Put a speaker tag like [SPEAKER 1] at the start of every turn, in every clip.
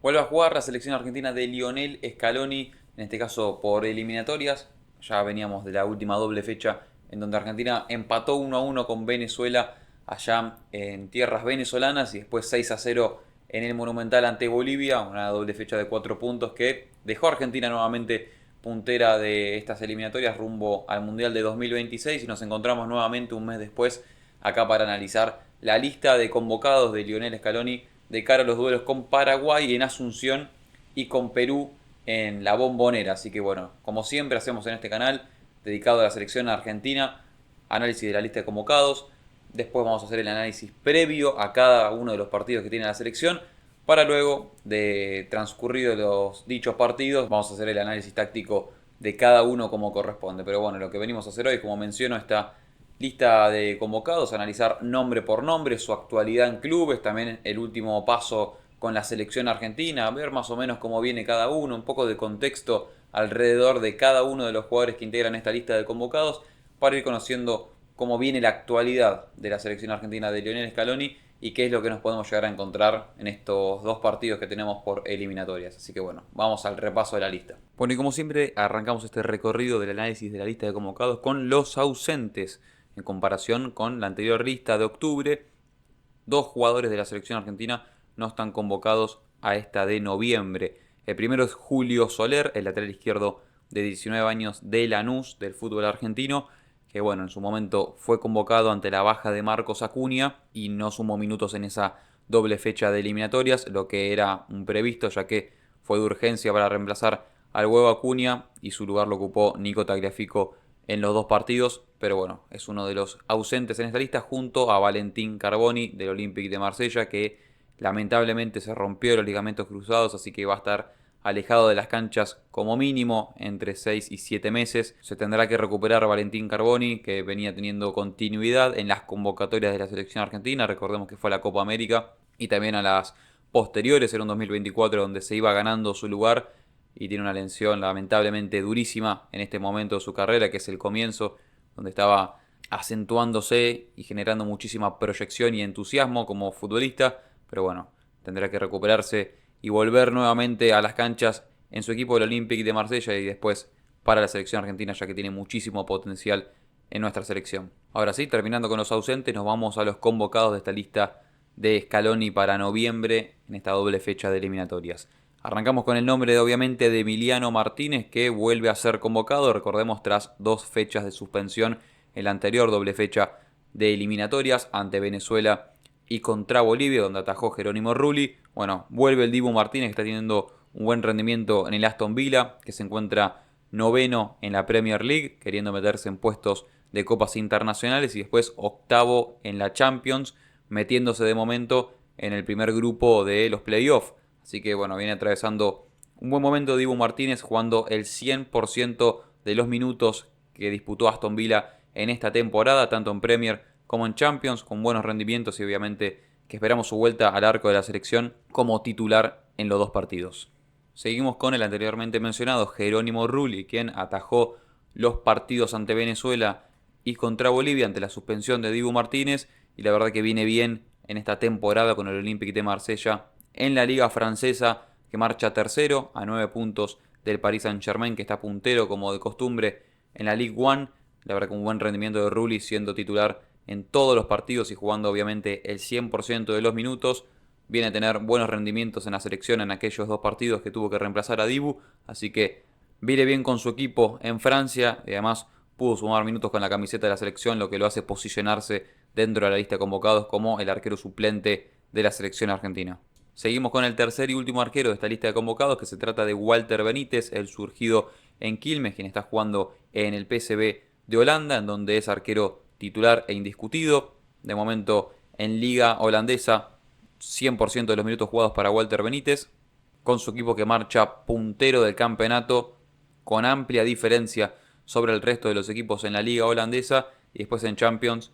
[SPEAKER 1] Vuelve a jugar la selección argentina de Lionel Scaloni, en este caso por eliminatorias. Ya veníamos de la última doble fecha en donde Argentina empató 1-1 con Venezuela allá en tierras venezolanas y después 6-0 en el Monumental ante Bolivia, una doble fecha de 4 puntos que dejó a Argentina nuevamente puntera de estas eliminatorias rumbo al Mundial de 2026 y nos encontramos nuevamente un mes después acá para analizar la lista de convocados de Lionel Scaloni de cara a los duelos con Paraguay en Asunción y con Perú en la Bombonera. Así que bueno, como siempre hacemos en este canal dedicado a la selección argentina, análisis de la lista de convocados. Después vamos a hacer el análisis previo a cada uno de los partidos que tiene la selección. Para luego de transcurridos los dichos partidos, vamos a hacer el análisis táctico de cada uno como corresponde. Pero bueno, lo que venimos a hacer hoy, como menciono, está lista de convocados, analizar nombre por nombre, su actualidad en clubes, también el último paso con la selección argentina, ver más o menos cómo viene cada uno, un poco de contexto alrededor de cada uno de los jugadores que integran esta lista de convocados, para ir conociendo cómo viene la actualidad de la selección argentina de Lionel Scaloni y qué es lo que nos podemos llegar a encontrar en estos dos partidos que tenemos por eliminatorias. Así que bueno, vamos al repaso de la lista. Bueno, y como siempre, arrancamos este recorrido del análisis de la lista de convocados con los ausentes en comparación con la anterior lista de octubre. Dos jugadores de la selección argentina no están convocados a esta de noviembre. El primero es Julio Soler, el lateral izquierdo de 19 años de Lanús, del fútbol argentino, que bueno, en su momento fue convocado ante la baja de Marcos Acuña y no sumó minutos en esa doble fecha de eliminatorias, lo que era un previsto, ya que fue de urgencia para reemplazar al huevo Acuña y su lugar lo ocupó Nico Tagliafico en los dos partidos, pero bueno, es uno de los ausentes en esta lista junto a Valentín Carboni del Olympique de Marsella, que lamentablemente se rompió los ligamentos cruzados, así que va a estar alejado de las canchas como mínimo entre 6 y 7 meses. Se tendrá que recuperar Valentín Carboni, que venía teniendo continuidad en las convocatorias de la selección argentina, recordemos que fue a la Copa América y también a las posteriores, en un 2024 donde se iba ganando su lugar y tiene una lesión lamentablemente durísima en este momento de su carrera, que es el comienzo, donde estaba acentuándose y generando muchísima proyección y entusiasmo como futbolista, pero bueno, tendrá que recuperarse y volver nuevamente a las canchas en su equipo del Olympique de Marsella y después para la selección argentina, ya que tiene muchísimo potencial en nuestra selección. Ahora sí, terminando con los ausentes, nos vamos a los convocados de esta lista de Scaloni para noviembre en esta doble fecha de eliminatorias. Arrancamos con el nombre de, obviamente, de Emiliano Martínez, que vuelve a ser convocado, recordemos, tras dos fechas de suspensión en la anterior doble fecha de eliminatorias ante Venezuela y contra Bolivia, donde atajó Jerónimo Rulli. Bueno, vuelve el Dibu Martínez, que está teniendo un buen rendimiento en el Aston Villa, que se encuentra noveno en la Premier League, queriendo meterse en puestos de copas internacionales, y después octavo en la Champions, metiéndose de momento en el primer grupo de los playoffs. Así que bueno, viene atravesando un buen momento Dibu Martínez, jugando el 100% de los minutos que disputó Aston Villa en esta temporada, tanto en Premier como en Champions, con buenos rendimientos y obviamente que esperamos su vuelta al arco de la selección como titular en los dos partidos. Seguimos con el anteriormente mencionado Jerónimo Rulli, quien atajó los partidos ante Venezuela y contra Bolivia ante la suspensión de Dibu Martínez, y la verdad que viene bien en esta temporada con el Olympique de Marsella en la liga francesa, que marcha tercero a 9 puntos del Paris Saint-Germain, que está puntero como de costumbre en la Ligue 1. La verdad que un buen rendimiento de Rulli, siendo titular en todos los partidos y jugando obviamente el 100% de los minutos. Viene a tener buenos rendimientos en la selección en aquellos dos partidos que tuvo que reemplazar a Dibu, así que viene bien con su equipo en Francia y además pudo sumar minutos con la camiseta de la selección, lo que lo hace posicionarse dentro de la lista de convocados como el arquero suplente de la selección argentina. Seguimos con el tercer y último arquero de esta lista de convocados, que se trata de Walter Benítez, el surgido en Quilmes, quien está jugando en el PSV de Holanda, en donde es arquero titular e indiscutido. De momento en liga holandesa, 100% de los minutos jugados para Walter Benítez, con su equipo que marcha puntero del campeonato con amplia diferencia sobre el resto de los equipos en la liga holandesa, y después en Champions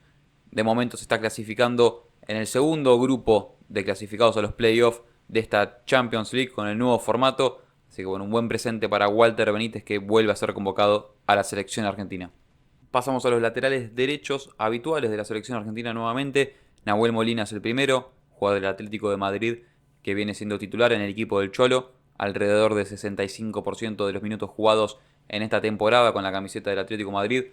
[SPEAKER 1] de momento se está clasificando en el segundo grupo de clasificados a los playoffs de esta Champions League con el nuevo formato. Así que bueno, un buen presente para Walter Benítez, que vuelve a ser convocado a la selección argentina. Pasamos a los laterales derechos habituales de la selección argentina nuevamente. Nahuel Molina es el primero, jugador del Atlético de Madrid, que viene siendo titular en el equipo del Cholo, alrededor del 65% de los minutos jugados en esta temporada con la camiseta del Atlético de Madrid,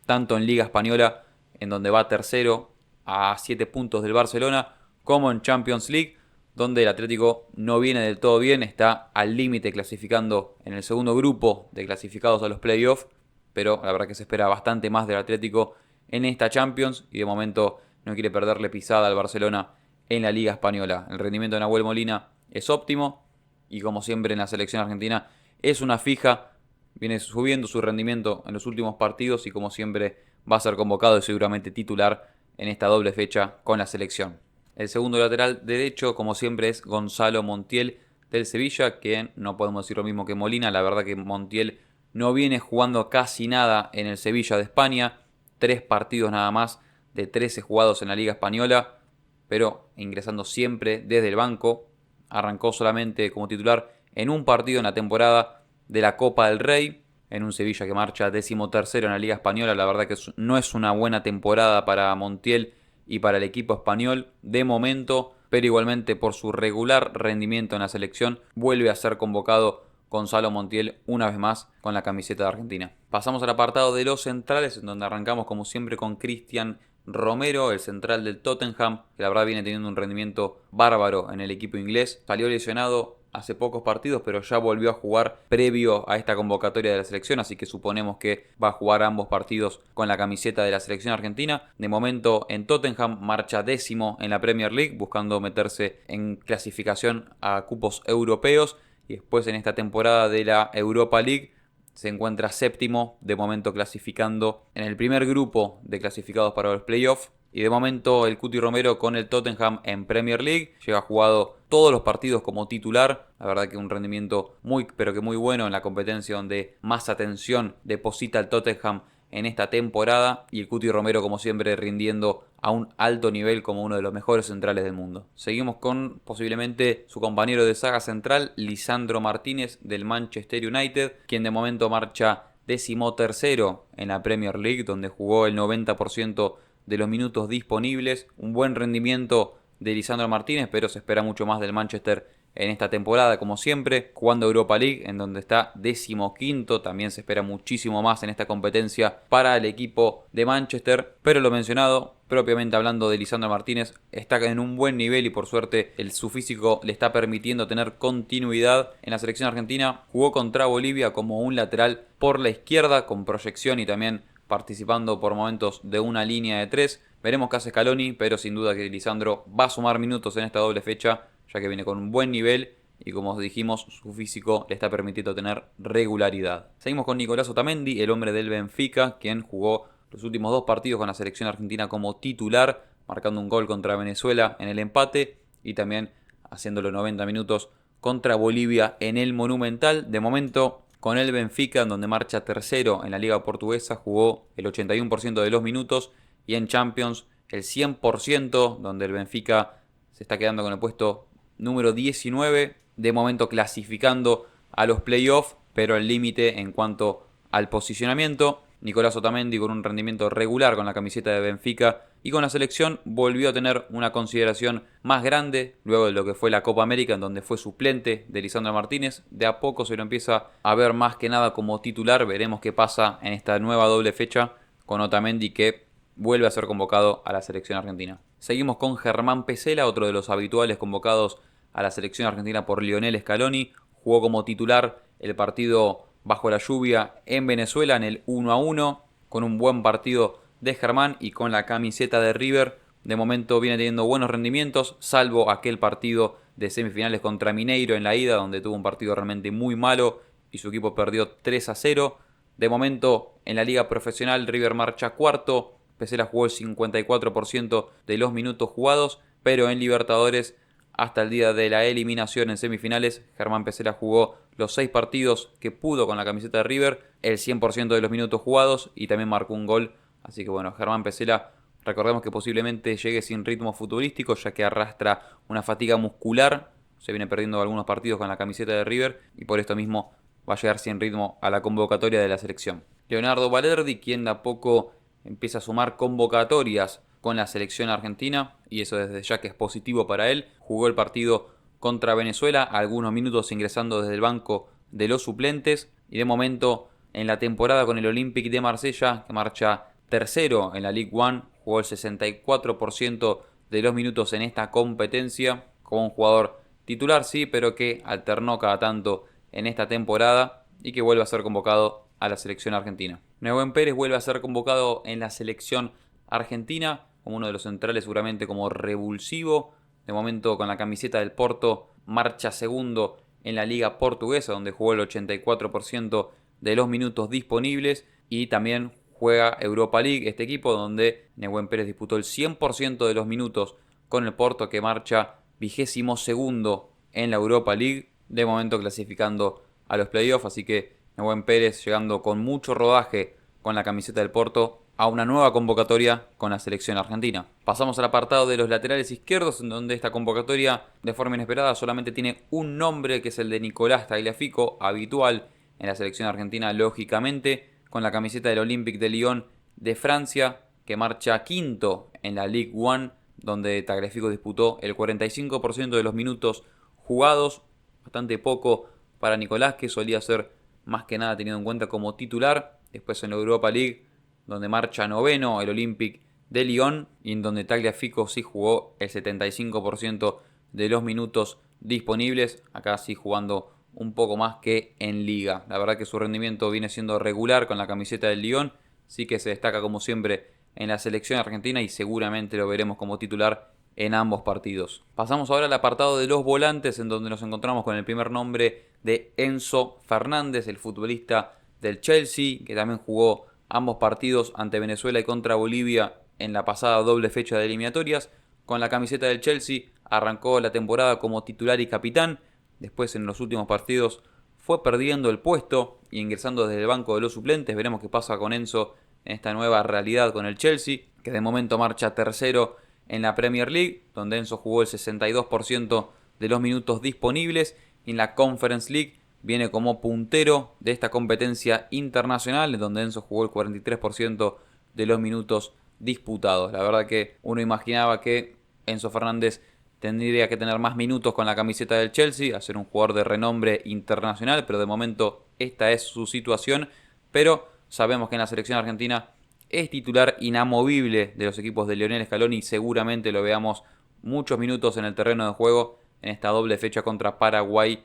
[SPEAKER 1] tanto en Liga Española, en donde va tercero a 7 puntos del Barcelona, como en Champions League, donde el Atlético no viene del todo bien, está al límite clasificando en el segundo grupo de clasificados a los playoffs, pero la verdad que se espera bastante más del Atlético en esta Champions y de momento no quiere perderle pisada al Barcelona en la Liga Española. El rendimiento de Nahuel Molina es óptimo y como siempre en la selección argentina es una fija, viene subiendo su rendimiento en los últimos partidos y como siempre va a ser convocado y seguramente titular en esta doble fecha con la selección. El segundo lateral derecho, como siempre, es Gonzalo Montiel del Sevilla, que no podemos decir lo mismo que Molina. La verdad que Montiel no viene jugando casi nada en el Sevilla de España. 3 partidos nada más de 13 jugados en la Liga Española, pero ingresando siempre desde el banco. Arrancó solamente como titular en un partido en la temporada de la Copa del Rey, en un Sevilla que marcha 13º en la Liga Española. La verdad que no es una buena temporada para Montiel y para el equipo español de momento, pero igualmente por su regular rendimiento en la selección vuelve a ser convocado Gonzalo Montiel una vez más con la camiseta de Argentina. Pasamos al apartado de los centrales, en donde arrancamos como siempre con Cristian Romero, el central del Tottenham, que la verdad viene teniendo un rendimiento bárbaro en el equipo inglés. Salió lesionado hace pocos partidos, pero ya volvió a jugar previo a esta convocatoria de la selección, así que suponemos que va a jugar ambos partidos con la camiseta de la selección argentina. De momento en Tottenham marcha 10º en la Premier League, buscando meterse en clasificación a cupos europeos, y después en esta temporada de la Europa League se encuentra 7º, de momento clasificando en el primer grupo de clasificados para los playoffs. Y de momento el Cuti Romero con el Tottenham en Premier League. Llega jugado todos los partidos como titular. La verdad que un rendimiento muy pero que muy bueno en la competencia donde más atención deposita el Tottenham en esta temporada. Y el Cuti Romero como siempre rindiendo a un alto nivel como uno de los mejores centrales del mundo. Seguimos con posiblemente su compañero de saga central, Lisandro Martínez del Manchester United, quien de momento marcha 13º en la Premier League, donde jugó el 90% de los minutos disponibles. Un buen rendimiento de Lisandro Martínez, pero se espera mucho más del Manchester en esta temporada, como siempre, jugando Europa League, en donde está 15º. También se espera muchísimo más en esta competencia para el equipo de Manchester, pero lo mencionado, propiamente hablando de Lisandro Martínez, está en un buen nivel y por suerte su físico le está permitiendo tener continuidad en la selección argentina. Jugó contra Bolivia como un lateral por la izquierda, con proyección y también participando por momentos de una línea de 3. Veremos qué hace Scaloni, pero sin duda que Lisandro va a sumar minutos en esta doble fecha, ya que viene con un buen nivel y como dijimos, su físico le está permitiendo tener regularidad. Seguimos con Nicolás Otamendi, el hombre del Benfica, quien jugó los últimos 2 partidos con la selección argentina como titular, marcando un gol contra Venezuela en el empate y también haciendo los 90 minutos contra Bolivia en el Monumental. De momento, con el Benfica, en donde marcha tercero en la Liga Portuguesa, jugó el 81% de los minutos y en Champions el 100%, donde el Benfica se está quedando con el puesto número 19, de momento clasificando a los playoffs, pero el límite en cuanto al posicionamiento. Nicolás Otamendi con un rendimiento regular con la camiseta de Benfica y con la selección volvió a tener una consideración más grande luego de lo que fue la Copa América, en donde fue suplente de Lisandro Martínez. De a poco se lo empieza a ver más que nada como titular. Veremos qué pasa en esta nueva doble fecha con Otamendi, que vuelve a ser convocado a la selección argentina. Seguimos con Germán Pesela, otro de los habituales convocados a la selección argentina por Lionel Scaloni. Jugó como titular el partido bajo la lluvia en Venezuela en el 1-1, con un buen partido de Germán y con la camiseta de River. De momento viene teniendo buenos rendimientos, salvo aquel partido de semifinales contra Mineiro en la ida, donde tuvo un partido realmente muy malo y su equipo perdió 3-0. De momento en la liga profesional River marcha cuarto, Pesela jugó el 54% de los minutos jugados, pero en Libertadores hasta el día de la eliminación en semifinales, Germán Pesela jugó los 6 partidos que pudo con la camiseta de River, el 100% de los minutos jugados y también marcó un gol. Así que bueno, Germán Pesela, recordemos que posiblemente llegue sin ritmo futbolístico, ya que arrastra una fatiga muscular. Se viene perdiendo algunos partidos con la camiseta de River y por esto mismo va a llegar sin ritmo a la convocatoria de la selección. Leonardo Balerdi, quien de a poco empieza a sumar convocatorias con la selección argentina, y eso desde ya que es positivo para él. Jugó el partido contra Venezuela, algunos minutos ingresando desde el banco de los suplentes. Y de momento en la temporada con el Olympique de Marsella, que marcha tercero en la Ligue 1, jugó el 64% de los minutos en esta competencia, como un jugador titular sí, pero que alternó cada tanto en esta temporada y que vuelve a ser convocado a la selección argentina. Nehuen Pérez vuelve a ser convocado en la selección argentina como uno de los centrales, seguramente como revulsivo. De momento con la camiseta del Porto marcha segundo en la liga portuguesa, donde jugó el 84% de los minutos disponibles, y también juega Europa League este equipo, donde Nehuen Pérez disputó el 100% de los minutos con el Porto, que marcha 22º en la Europa League, de momento clasificando a los playoffs. Así que Nehuen Pérez llegando con mucho rodaje con la camiseta del Porto a una nueva convocatoria con la selección argentina. Pasamos al apartado de los laterales izquierdos, en donde esta convocatoria de forma inesperada solamente tiene un nombre, que es el de Nicolás Tagliafico, habitual en la selección argentina lógicamente, con la camiseta del Olympique de Lyon de Francia, que marcha quinto en la Ligue 1, donde Tagliafico disputó el 45% de los minutos jugados, bastante poco para Nicolás, que solía ser más que nada tenido en cuenta como titular. Después en la Europa League, donde marcha noveno el Olympique de Lyon, y en donde Tagliafico sí jugó el 75% de los minutos disponibles, acá sí jugando un poco más que en Liga. La verdad que su rendimiento viene siendo regular con la camiseta del Lyon, sí que se destaca como siempre en la selección argentina y seguramente lo veremos como titular en ambos partidos. Pasamos ahora al apartado de los volantes, en donde nos encontramos con el primer nombre de Enzo Fernández, el futbolista del Chelsea, que también jugó ambos partidos ante Venezuela y contra Bolivia en la pasada doble fecha de eliminatorias. Con la camiseta del Chelsea arrancó la temporada como titular y capitán. Después en los últimos partidos fue perdiendo el puesto y ingresando desde el banco de los suplentes. Veremos qué pasa con Enzo en esta nueva realidad con el Chelsea, que de momento marcha tercero en la Premier League, donde Enzo jugó el 62% de los minutos disponibles. Y en la Conference League viene como puntero de esta competencia internacional, donde Enzo jugó el 43% de los minutos disputados. La verdad que uno imaginaba que Enzo Fernández tendría que tener más minutos con la camiseta del Chelsea, a ser un jugador de renombre internacional, pero de momento esta es su situación. Pero sabemos que en la selección argentina es titular inamovible de los equipos de Lionel Scaloni, y seguramente lo veamos muchos minutos en el terreno de juego en esta doble fecha contra Paraguay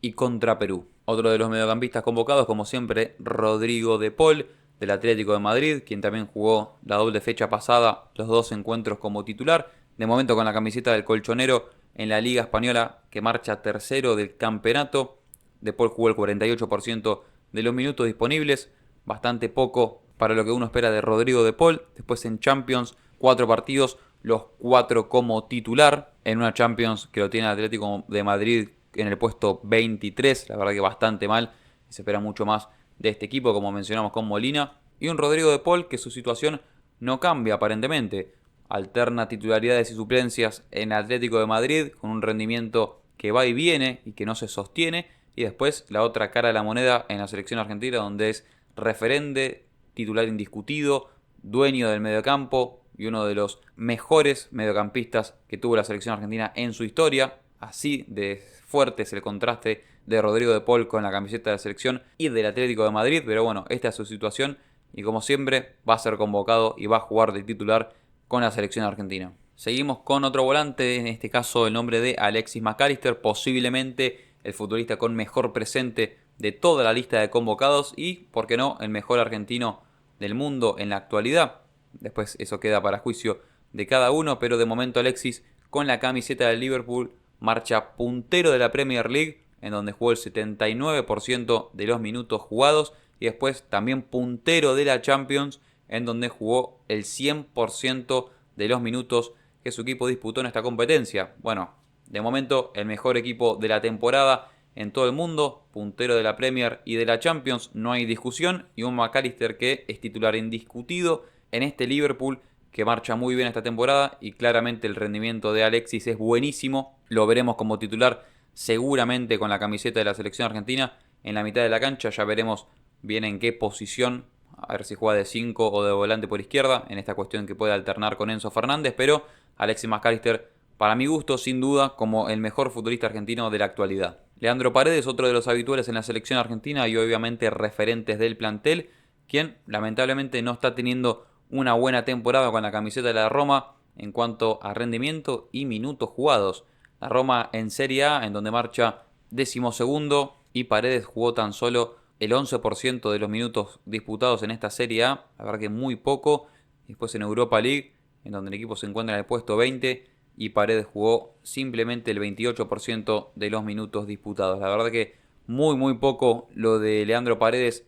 [SPEAKER 1] y contra Perú. Otro de los mediocampistas convocados, como siempre, Rodrigo de Paul, del Atlético de Madrid, quien también jugó la doble fecha pasada, los dos encuentros como titular. De momento con la camiseta del colchonero en la Liga Española, que marcha tercero del campeonato. De Paul jugó el 48% de los minutos disponibles, bastante poco para lo que uno espera de Rodrigo de Paul. Después en Champions, 4 partidos, los 4 como titular, en una Champions que lo tiene el Atlético de Madrid en el puesto 23, la verdad que bastante mal, se espera mucho más de este equipo, como mencionamos con Molina. Y un Rodrigo de Paul que su situación no cambia aparentemente, alterna titularidades y suplencias en Atlético de Madrid con un rendimiento que va y viene y que no se sostiene, y después la otra cara de la moneda en la selección argentina, donde es referente, titular indiscutido, dueño del mediocampo y uno de los mejores mediocampistas que tuvo la selección argentina en su historia. Así de fuerte es el contraste de Rodrigo de Paul con la camiseta de la selección y del Atlético de Madrid, pero bueno, esta es su situación y como siempre va a ser convocado y va a jugar de titular con la selección argentina. Seguimos con otro volante, en este caso el nombre de Alexis Mac Allister, posiblemente el futbolista con mejor presente de toda la lista de convocados y, por qué no, el mejor argentino del mundo en la actualidad. Después eso queda para juicio de cada uno, pero de momento Alexis con la camiseta del Liverpool marcha puntero de la Premier League, en donde jugó el 79% de los minutos jugados, y después también puntero de la Champions, en donde jugó el 100% de los minutos que su equipo disputó en esta competencia. Bueno, de momento el mejor equipo de la temporada en todo el mundo, puntero de la Premier y de la Champions, no hay discusión, y un Mac Allister que es titular indiscutido en este Liverpool, que marcha muy bien esta temporada, y claramente el rendimiento de Alexis es buenísimo. Lo veremos como titular seguramente con la camiseta de la selección argentina en la mitad de la cancha. Ya veremos bien en qué posición, a ver si juega de 5 o de volante por izquierda, en esta cuestión que puede alternar con Enzo Fernández, pero Alexis Mac Allister para mi gusto, sin duda, como el mejor futbolista argentino de la actualidad. Leandro Paredes, otro de los habituales en la selección argentina y obviamente referentes del plantel, quien lamentablemente no está teniendo una buena temporada con la camiseta de la Roma en cuanto a rendimiento y minutos jugados. La Roma en Serie A, en donde marcha 12º, y Paredes jugó tan solo el 11% de los minutos disputados en esta Serie A, la verdad que muy poco. Después en Europa League, en donde el equipo se encuentra en el puesto 20, y Paredes jugó simplemente el 28% de los minutos disputados. La verdad que muy poco lo de Leandro Paredes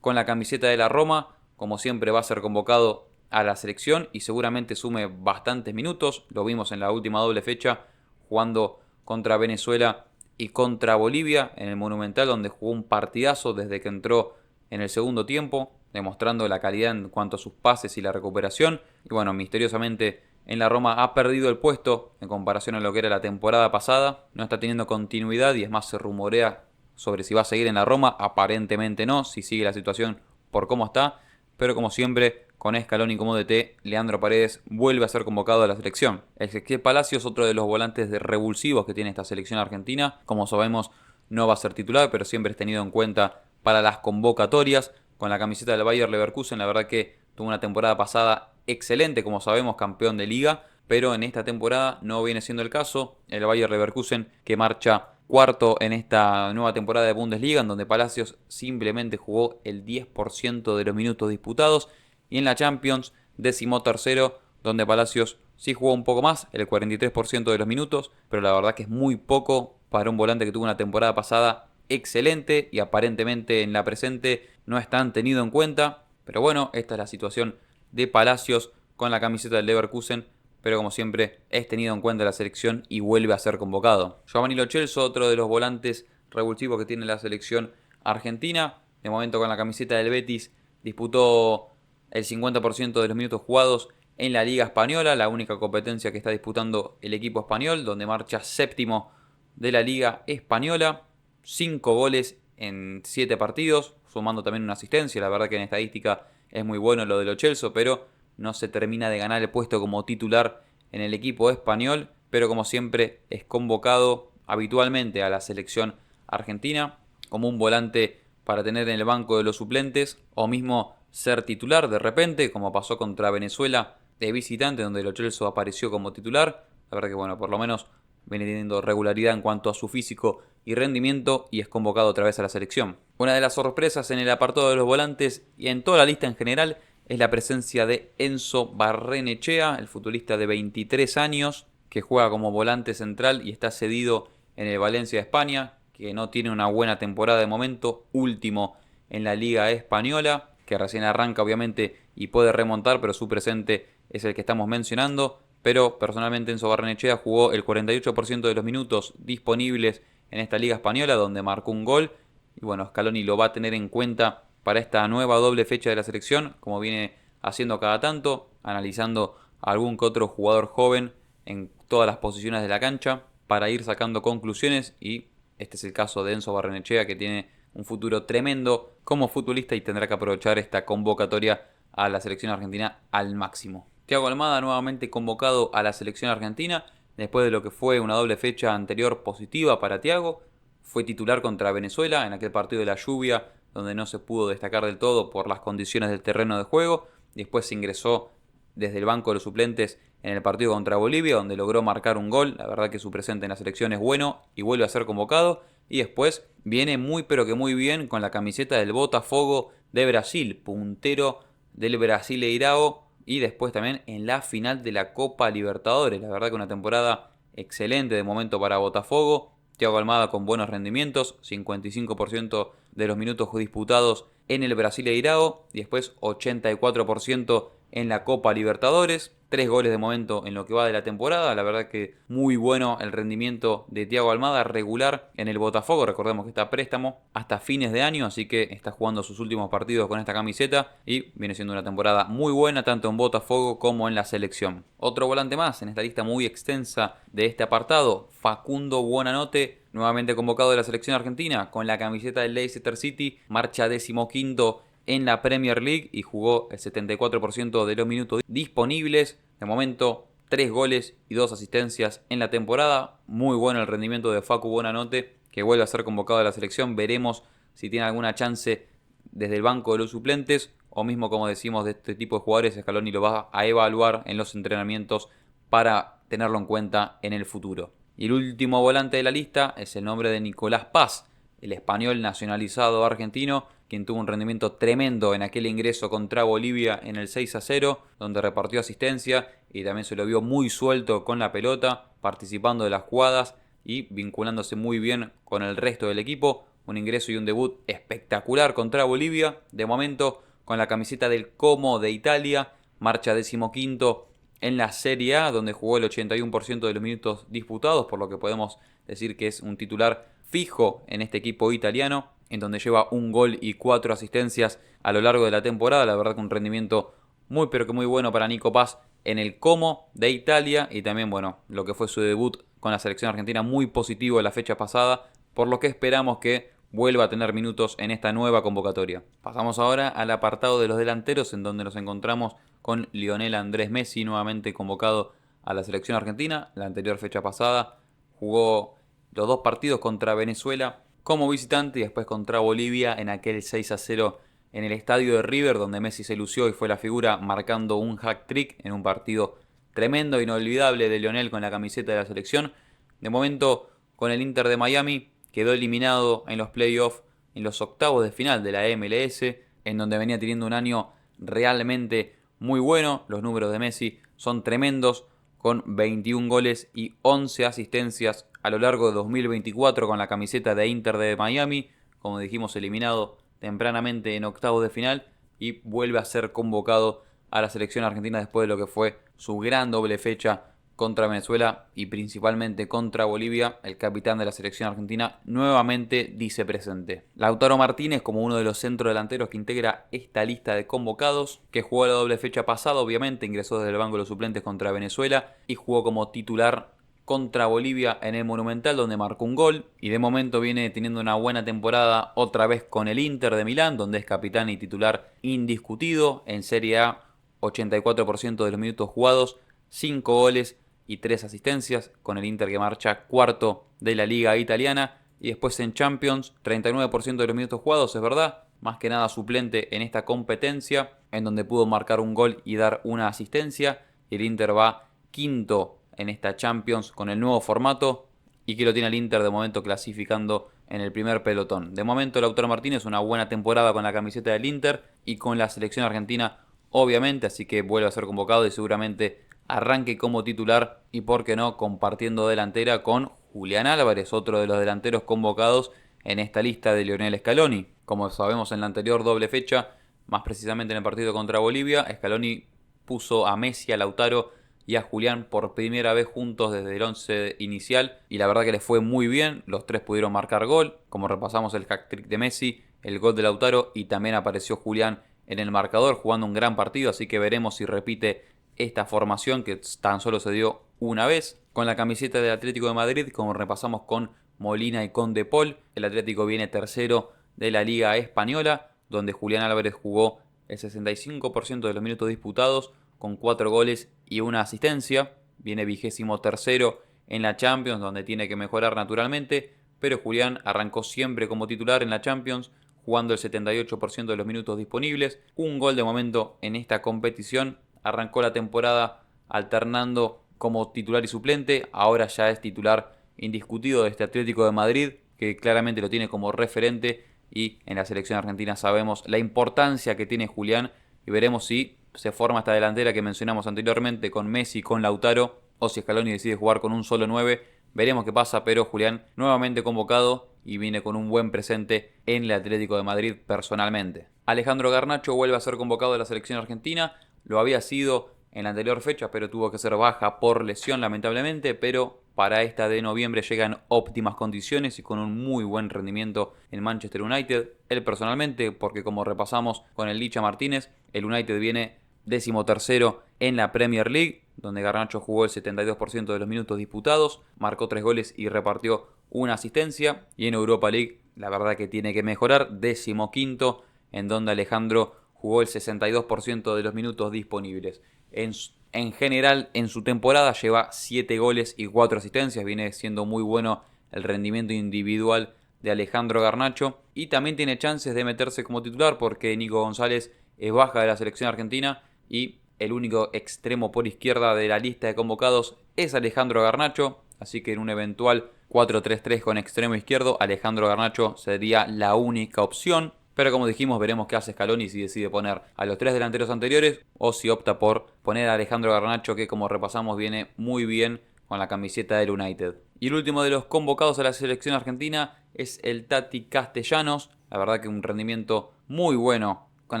[SPEAKER 1] con la camiseta de la Roma. Como siempre va a ser convocado a la selección y seguramente sume bastantes minutos. Lo vimos en la última doble fecha jugando contra Venezuela y contra Bolivia en el Monumental, donde jugó un partidazo desde que entró en el segundo tiempo, demostrando la calidad en cuanto a sus pases y la recuperación. Y bueno, misteriosamente en la Roma ha perdido el puesto en comparación a lo que era la temporada pasada. No está teniendo continuidad y es más, se rumorea sobre si va a seguir en la Roma. Aparentemente no, si sigue la situación por cómo está. Pero como siempre, con Scaloni como DT, Leandro Paredes vuelve a ser convocado a la selección. Ezequiel Palacios, otro de los volantes revulsivos que tiene esta selección argentina. Como sabemos, no va a ser titular, pero siempre es tenido en cuenta para las convocatorias. Con la camiseta del Bayer Leverkusen, la verdad que tuvo una temporada pasada excelente, como sabemos, campeón de liga, pero en esta temporada no viene siendo el caso. El Bayer Leverkusen, que marcha cuarto en esta nueva temporada de Bundesliga, en donde Palacios simplemente jugó el 10% de los minutos disputados, y en la Champions, 13º, donde Palacios sí jugó un poco más, el 43% de los minutos, pero la verdad que es muy poco para un volante que tuvo una temporada pasada excelente y aparentemente en la presente no están tenido en cuenta. Pero bueno, esta es la situación de Palacios con la camiseta del Leverkusen, pero como siempre es tenido en cuenta la selección y vuelve a ser convocado. Giovanni Lo Celso, otro de los volantes revulsivos que tiene la selección argentina, de momento con la camiseta del Betis, disputó el 50% de los minutos jugados en la Liga Española, la única competencia que está disputando el equipo español, donde marcha séptimo de la Liga Española. 5 goles en 7 partidos, sumando también una asistencia. La verdad que en estadística es muy bueno lo de Lo Celso, pero no se termina de ganar el puesto como titular en el equipo español. Pero como siempre es convocado habitualmente a la selección argentina como un volante para tener en el banco de los suplentes o mismo ser titular de repente, como pasó contra Venezuela de visitante, donde Lo Celso apareció como titular. La verdad que bueno, por lo menos viene teniendo regularidad en cuanto a su físico y rendimiento y es convocado otra vez a la selección. Una de las sorpresas en el apartado de los volantes y en toda la lista en general es la presencia de Enzo Barrenechea, el futbolista de 23 años que juega como volante central y está cedido en el Valencia de España, que no tiene una buena temporada de momento, último en la Liga Española, que recién arranca obviamente y puede remontar, pero su presente es el que estamos mencionando. Pero personalmente Enzo Barrenechea jugó el 48% de los minutos disponibles en esta Liga Española, donde marcó un gol. Y bueno, Scaloni lo va a tener en cuenta para esta nueva doble fecha de la selección, como viene haciendo cada tanto, analizando a algún que otro jugador joven en todas las posiciones de la cancha, para ir sacando conclusiones. Y este es el caso de Enzo Barrenechea, que tiene un futuro tremendo como futbolista y tendrá que aprovechar esta convocatoria a la selección argentina al máximo. Thiago Almada nuevamente convocado a la selección argentina después de lo que fue una doble fecha anterior positiva para Thiago. Fue titular contra Venezuela en aquel partido de la lluvia, donde no se pudo destacar del todo por las condiciones del terreno de juego. Después se ingresó desde el banco de los suplentes en el partido contra Bolivia, donde logró marcar un gol. La verdad que su presente en la selección es bueno y vuelve a ser convocado. Y después viene muy pero que muy bien con la camiseta del Botafogo de Brasil, puntero del Brasileirao, y después también en la final de la Copa Libertadores. La verdad que una temporada excelente de momento para Botafogo. Thiago Almada con buenos rendimientos, 55% de los minutos disputados en el Brasileirao y después 84% en la Copa Libertadores. 3 goles de momento en lo que va de la temporada. La verdad que muy bueno el rendimiento de Thiago Almada, regular en el Botafogo. Recordemos que está a préstamo hasta fines de año, así que está jugando sus últimos partidos con esta camiseta y viene siendo una temporada muy buena tanto en Botafogo como en la selección. Otro volante más en esta lista muy extensa de este apartado, Facundo Buonanotte, nuevamente convocado de la selección argentina con la camiseta del Leicester City, marcha 15º en la Premier League y jugó el 74% de los minutos disponibles. De momento 3 goles y 2 asistencias en la temporada. Muy bueno el rendimiento de Facu Bonanote, que vuelve a ser convocado a la selección. Veremos si tiene alguna chance desde el banco de los suplentes, o mismo, como decimos, de este tipo de jugadores, Scaloni lo va a evaluar en los entrenamientos para tenerlo en cuenta en el futuro. Y el último volante de la lista es el nombre de Nicolás Paz, el español nacionalizado argentino, quien tuvo un rendimiento tremendo en aquel ingreso contra Bolivia en el 6-0, donde repartió asistencia y también se lo vio muy suelto con la pelota, participando de las jugadas y vinculándose muy bien con el resto del equipo. Un ingreso y un debut espectacular contra Bolivia. De momento, con la camiseta del Como de Italia, marcha 15º en la Serie A, donde jugó el 81% de los minutos disputados, por lo que podemos decir que es un titular fijo en este equipo italiano, en donde lleva un gol y 4 asistencias a lo largo de la temporada. La verdad que un rendimiento muy pero que muy bueno para Nico Paz en el Como de Italia, y también, bueno, lo que fue su debut con la selección argentina, muy positivo en la fecha pasada, por lo que esperamos que vuelva a tener minutos en esta nueva convocatoria. Pasamos ahora al apartado de los delanteros, en donde nos encontramos con Lionel Andrés Messi, nuevamente convocado a la selección argentina. La anterior fecha pasada jugó los 2 partidos contra Venezuela como visitante y después contra Bolivia en aquel 6-0 en el estadio de River, donde Messi se lució y fue la figura, marcando un hat-trick en un partido tremendo, inolvidable de Lionel con la camiseta de la selección. De momento, con el Inter de Miami, quedó eliminado en los playoffs, en los octavos de final de la MLS, en donde venía teniendo un año realmente muy bueno. Los números de Messi son tremendos, con 21 goles y 11 asistencias a lo largo de 2024 con la camiseta de Inter de Miami. Como dijimos, eliminado tempranamente en octavos de final y vuelve a ser convocado a la selección argentina después de lo que fue su gran doble fecha contra Venezuela y principalmente contra Bolivia. El capitán de la selección argentina nuevamente dice presente. Lautaro Martínez, como uno de los centrodelanteros que integra esta lista de convocados, que jugó la doble fecha pasada, obviamente ingresó desde el banco de los suplentes contra Venezuela y jugó como titular contra Bolivia en el Monumental, donde marcó un gol, y de momento viene teniendo una buena temporada otra vez con el Inter de Milán, donde es capitán y titular indiscutido. En Serie A, 84% de los minutos jugados, 5 goles y 3 asistencias, con el Inter que marcha cuarto de la liga italiana. Y después en Champions, 39% de los minutos jugados, es verdad, más que nada suplente en esta competencia, en donde pudo marcar un gol y dar una asistencia. El Inter va quinto en esta Champions con el nuevo formato, y que lo tiene el Inter de momento clasificando en el primer pelotón. De momento Lautaro Martínez, una buena temporada con la camiseta del Inter y con la selección argentina, obviamente, así que vuelve a ser convocado y seguramente arranque como titular y, por qué no, compartiendo delantera con Julián Álvarez, otro de los delanteros convocados en esta lista de Lionel Scaloni. Como sabemos, en la anterior doble fecha, más precisamente en el partido contra Bolivia, Scaloni puso a Messi, a Lautaro y a Julián por primera vez juntos desde el 11 inicial, y la verdad que les fue muy bien. Los tres pudieron marcar gol, como repasamos el hat-trick de Messi, el gol de Lautaro, y también apareció Julián en el marcador jugando un gran partido, así que veremos si repite esta formación que tan solo se dio una vez. Con la camiseta del Atlético de Madrid, como repasamos con Molina y con De Paul, el Atlético viene tercero de la Liga Española, donde Julián Álvarez jugó el 65% de los minutos disputados, con 4 goles y una asistencia. Viene 23º en la Champions, donde tiene que mejorar naturalmente, pero Julián arrancó siempre como titular en la Champions, jugando el 78% de los minutos disponibles. Un gol de momento en esta competición. Arrancó la temporada alternando como titular y suplente. Ahora ya es titular indiscutido de este Atlético de Madrid, que claramente lo tiene como referente, y en la selección argentina sabemos la importancia que tiene Julián, y veremos si se forma esta delantera que mencionamos anteriormente con Messi y con Lautaro, o si Scaloni decide jugar con un solo 9. Veremos qué pasa, pero Julián nuevamente convocado y viene con un buen presente en el Atlético de Madrid personalmente. Alejandro Garnacho vuelve a ser convocado de la selección argentina. Lo había sido en la anterior fecha, pero tuvo que ser baja por lesión lamentablemente, pero para esta de noviembre llega en óptimas condiciones y con un muy buen rendimiento en Manchester United. Él personalmente, porque como repasamos con el Licha Martínez, el United viene 13º en la Premier League, donde Garnacho jugó el 72% de los minutos disputados, marcó 3 goles y repartió una asistencia. Y en Europa League, la verdad que tiene que mejorar, 15º, en donde Alejandro jugó el 62% de los minutos disponibles. En En general, en su temporada lleva 7 goles y 4 asistencias. Viene siendo muy bueno el rendimiento individual de Alejandro Garnacho. Y también tiene chances de meterse como titular porque Nico González es baja de la selección argentina. Y el único extremo por izquierda de la lista de convocados es Alejandro Garnacho. Así que en un eventual 4-3-3 con extremo izquierdo, Alejandro Garnacho sería la única opción. Pero como dijimos, veremos qué hace Scaloni si decide poner a los 3 delanteros anteriores o si opta por poner a Alejandro Garnacho, que como repasamos viene muy bien con la camiseta del United. Y el último de los convocados a la selección argentina es el Tati Castellanos. La verdad que un rendimiento muy bueno con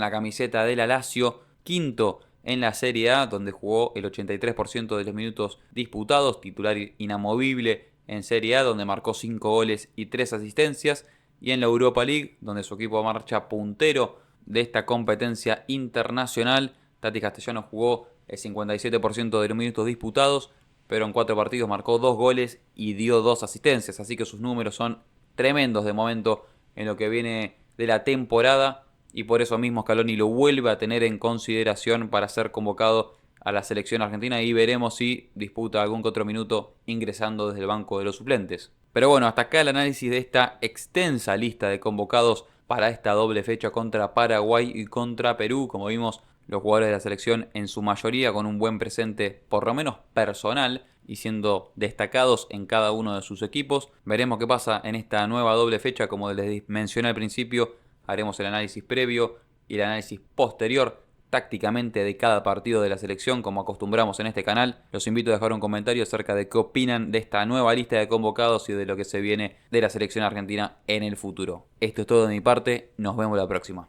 [SPEAKER 1] la camiseta del Lazio. Quinto en la Serie A, donde jugó el 83% de los minutos disputados, titular inamovible en Serie A, donde marcó 5 goles y 3 asistencias. Y en la Europa League, donde su equipo marcha puntero de esta competencia internacional, Tati Castellanos jugó el 57% de los minutos disputados, pero en 4 partidos marcó 2 goles y dio 2 asistencias, así que sus números son tremendos de momento en lo que viene de la temporada, y por eso mismo Scaloni lo vuelve a tener en consideración para ser convocado a la selección argentina, y veremos si disputa algún que otro minuto ingresando desde el banco de los suplentes. Pero bueno, hasta acá el análisis de esta extensa lista de convocados para esta doble fecha contra Paraguay y contra Perú. Como vimos, los jugadores de la selección en su mayoría con un buen presente, por lo menos personal, y siendo destacados en cada uno de sus equipos. Veremos qué pasa en esta nueva doble fecha. Como les mencioné al principio, haremos el análisis previo y el análisis posterior tácticamente de cada partido de la selección, como acostumbramos en este canal. Los invito a dejar un comentario acerca de qué opinan de esta nueva lista de convocados y de lo que se viene de la selección argentina en el futuro. Esto es todo de mi parte, nos vemos la próxima.